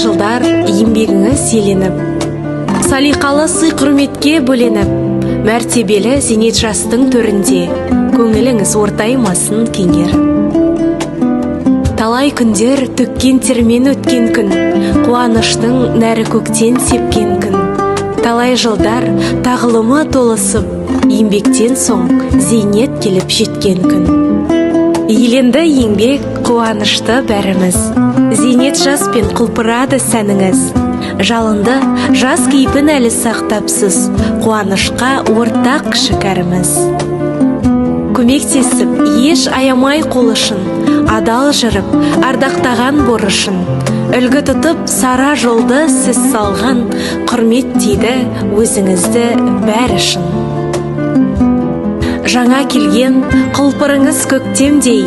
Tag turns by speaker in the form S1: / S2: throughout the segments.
S1: жылдар еңбегіңіз еленіп, салиқалы сый құрметке бөленіп, мәртебелі зейнет жастың төрінде көңіліңіз ортаймасын кеңер. Талай күндер төккен термен өткен күн, қуаныштың нәрі көктен сепкен күн. Талай жылдар тағылымы толысып, еңбектен соң зейнет келіп жеткен күн. Еленді еңбек, қуанышты бәріміз, зейнет жаспен құлпырады сәніңіз. Жалынды жас кейпін әлі сақтапсыз, қуанышқа ортақ шікәріміз. Көмектесіп, еш аямай қолышын, адал жүріп, ардақтаған борышын, үлгі тұтып, сара жолды сіз салған, құрмет дейді өзіңізді бәрі шын. Жаңа келген құлпырыңыз көктемдей,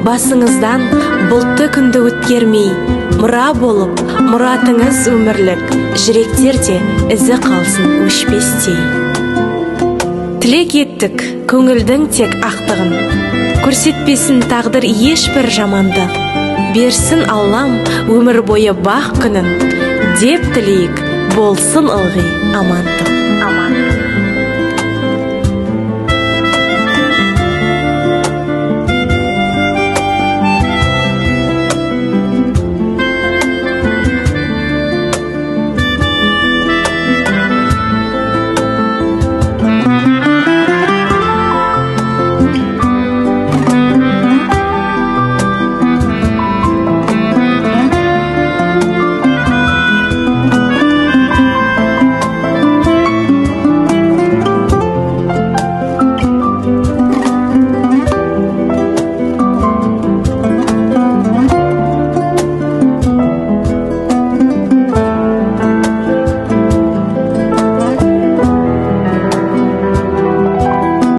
S1: басыңыздан бұлтты күнді өткермей, мұра болып, мұратыңыз өмірлік, жүректерде ізі қалсын өшпестей. Тілек еттік көңілдің тек ақтығын, көрсетпесін тағдыр ешбір жамандық, берсін Аллам өмір бойы бақ күнін, деп тілейік болсын ылғи амандық.